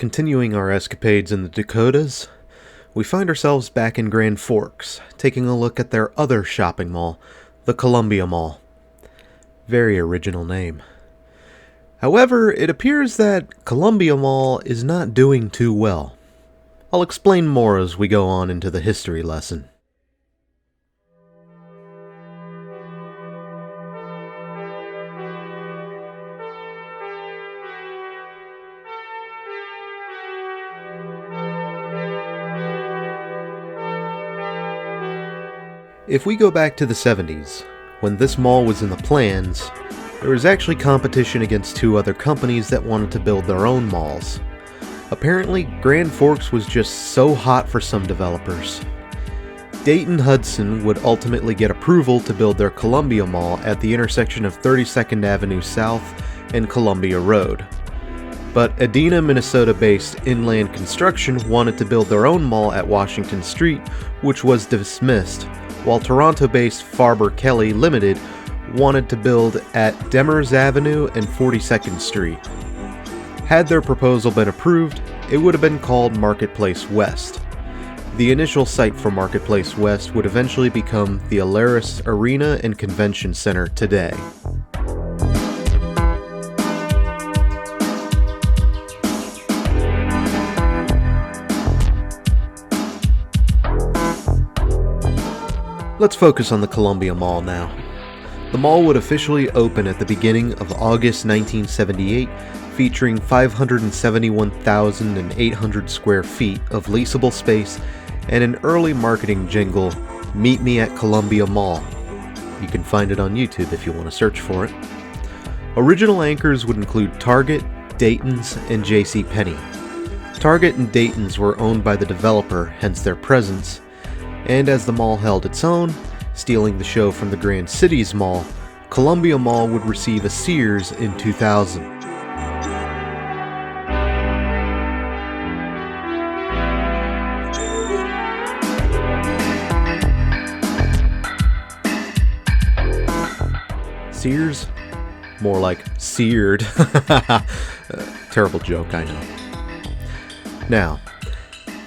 Continuing our escapades in the Dakotas, we find ourselves back in Grand Forks, taking a look at their other shopping mall, the Columbia Mall. Very original name. However, it appears that Columbia Mall is not doing too well. I'll explain more as we go on into the history lesson. If we go back to the 70s, when this mall was in the plans, there was actually competition against two other companies that wanted to build their own malls. Apparently, Grand Forks was just so hot for some developers. Dayton-Hudson would ultimately get approval to build their Columbia Mall at the intersection of 32nd Avenue South and Columbia Road. But Edina, Minnesota-based Inland Construction wanted to build their own mall at Washington Street, which was dismissed, while Toronto-based Faber-Kelly Limited wanted to build at Demers Avenue and 42nd Street. Had their proposal been approved, it would have been called Marketplace West. The initial site for Marketplace West would eventually become the Alaris Arena and Convention Center today. Let's focus on the Columbia Mall now. The mall would officially open at the beginning of August 1978, featuring 571,800 square feet of leasable space and an early marketing jingle, "Meet Me at Columbia Mall." You can find it on YouTube if you want to search for it. Original anchors would include Target, Dayton's, and JCPenney. Target and Dayton's were owned by the developer, hence their presence. And as the mall held its own, stealing the show from the Grand Cities Mall, Columbia Mall would receive a Sears in 2000. Sears? More like seared. Terrible joke, I know. Now,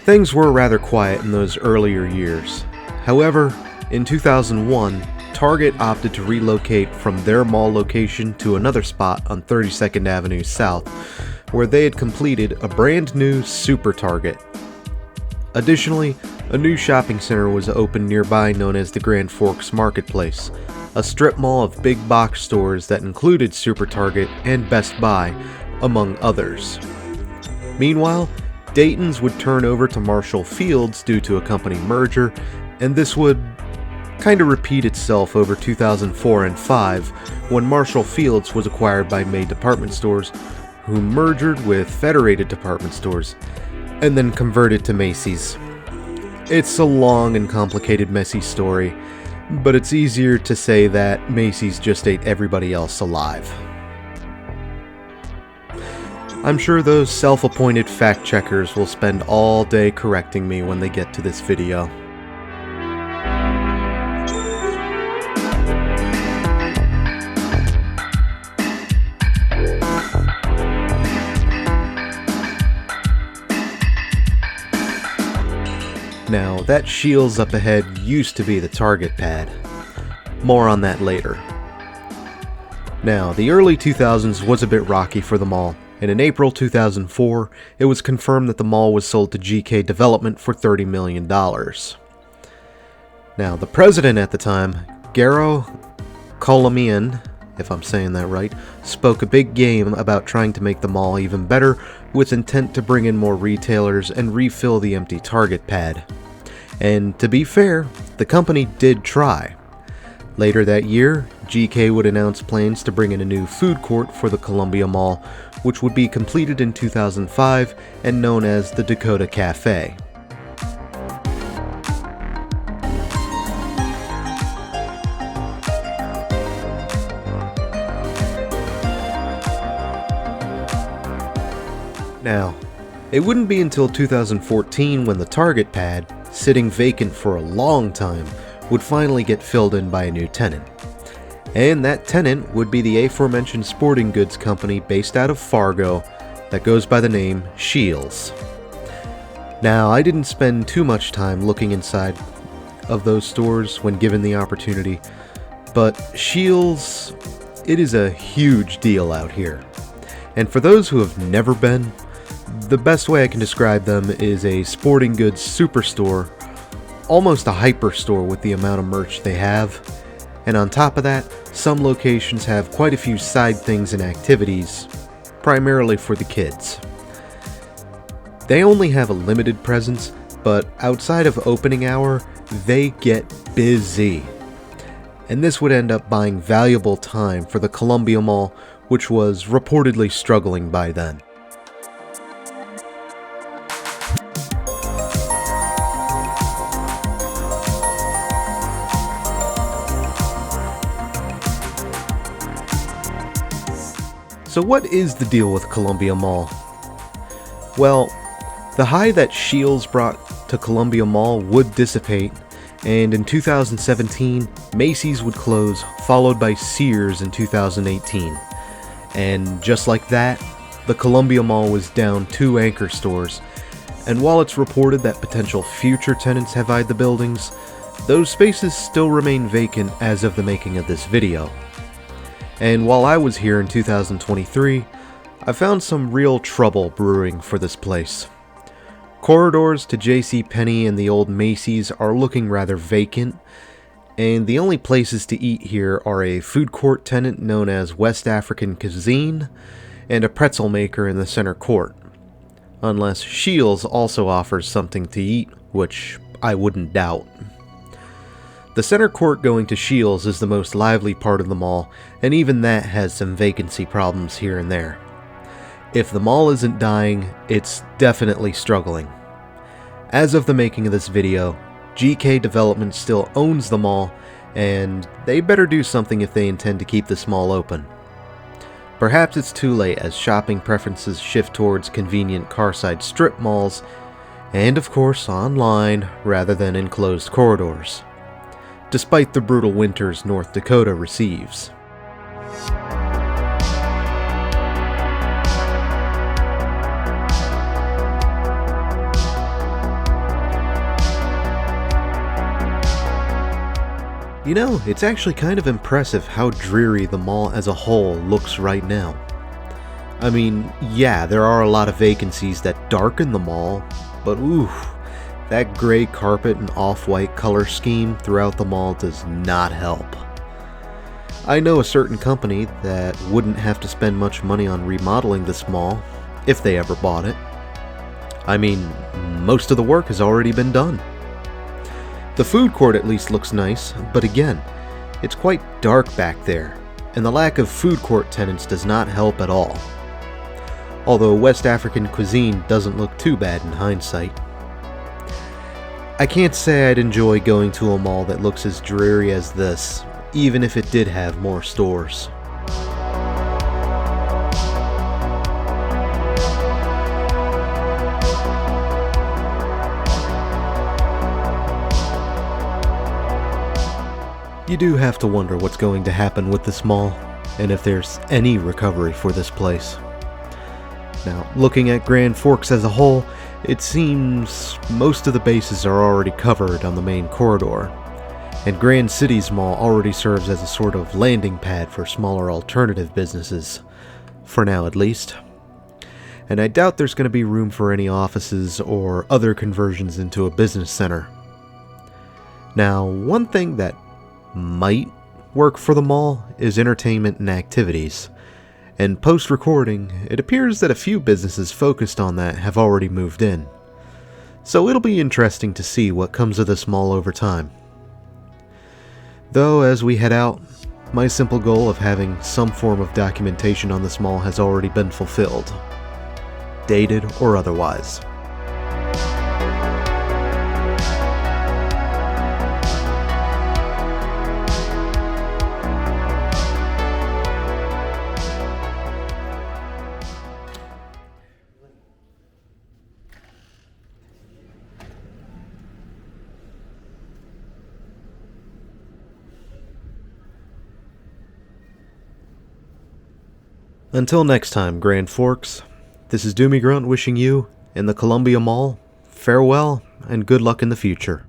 things were rather quiet in those earlier years. However, in 2001, Target opted to relocate from their mall location to another spot on 32nd Avenue South, where they had completed a brand new Super Target. Additionally, a new shopping center was opened nearby known as the Grand Forks Marketplace, a strip mall of big box stores that included Super Target and Best Buy, among others. Meanwhile, Dayton's would turn over to Marshall Field's due to a company merger, and this would kind of repeat itself over 2004 and 5 when Marshall Field's was acquired by May Department Stores, who merged with Federated Department Stores, and then converted to Macy's. It's a long and complicated, messy story, but it's easier to say that Macy's just ate everybody else alive. I'm sure those self-appointed fact-checkers will spend all day correcting me when they get to this video. Now, that Scheels up ahead used to be the Target pad. More on that later. Now, the early 2000s was a bit rocky for the mall, and in April 2004, it was confirmed that the mall was sold to GK Development for $30 million. Now, the president at the time, Garo Kolamian, if I'm saying that right, spoke a big game about trying to make the mall even better with intent to bring in more retailers and refill the empty Target pad. And to be fair, the company did try. Later that year, GK would announce plans to bring in a new food court for the Columbia Mall, which would be completed in 2005 and known as the Dakota Cafe. Now, it wouldn't be until 2014 when the Target pad, sitting vacant for a long time, would finally get filled in by a new tenant. And that tenant would be the aforementioned sporting goods company based out of Fargo, that goes by the name Scheels. Now, I didn't spend too much time looking inside of those stores when given the opportunity, but Scheels, it is a huge deal out here. And for those who have never been, the best way I can describe them is a sporting goods superstore, almost a hyperstore with the amount of merch they have. And on top of that, some locations have quite a few side things and activities, primarily for the kids. They only have a limited presence, but outside of opening hour, they get busy. And this would end up buying valuable time for the Columbia Mall, which was reportedly struggling by then. So what is the deal with Columbia Mall? Well, the high that Scheels brought to Columbia Mall would dissipate, and in 2017, Macy's would close, followed by Sears in 2018. And just like that, the Columbia Mall was down 2 anchor stores, and while it's reported that potential future tenants have eyed the buildings, those spaces still remain vacant as of the making of this video. And while I was here in 2023, I found some real trouble brewing for this place. Corridors to JCPenney and the old Macy's are looking rather vacant, and the only places to eat here are a food court tenant known as West African Cuisine and a pretzel maker in the center court. Unless Scheels also offers something to eat, which I wouldn't doubt. The center court going to Scheels is the most lively part of the mall, and even that has some vacancy problems here and there. If the mall isn't dying, it's definitely struggling. As of the making of this video, GK Development still owns the mall, and they better do something if they intend to keep this mall open. Perhaps it's too late as shopping preferences shift towards convenient carside strip malls, and of course online rather than enclosed corridors, despite the brutal winters North Dakota receives. You know, it's actually kind of impressive how dreary the mall as a whole looks right now. I mean, yeah, there are a lot of vacancies that darken the mall, but ooh, that gray carpet and off-white color scheme throughout the mall does not help. I know a certain company that wouldn't have to spend much money on remodeling this mall, if they ever bought it. I mean, most of the work has already been done. The food court at least looks nice, but again, it's quite dark back there, and the lack of food court tenants does not help at all. Although West African Cuisine doesn't look too bad in hindsight. I can't say I'd enjoy going to a mall that looks as dreary as this, even if it did have more stores. You do have to wonder what's going to happen with this mall, and if there's any recovery for this place. Now, looking at Grand Forks as a whole, it seems most of the bases are already covered on the main corridor, and Grand Cities Mall already serves as a sort of landing pad for smaller alternative businesses, for now at least. And I doubt there's going to be room for any offices or other conversions into a business center. Now, one thing that might work for the mall is entertainment and activities, and post-recording, it appears that a few businesses focused on that have already moved in. So it'll be interesting to see what comes of this mall over time. Though, as we head out, my simple goal of having some form of documentation on this mall has already been fulfilled, dated or otherwise. Until next time, Grand Forks, This is Doomie Grunt wishing you, in the Columbia Mall, farewell and good luck in the future.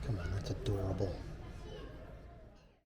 Come on, that's adorable.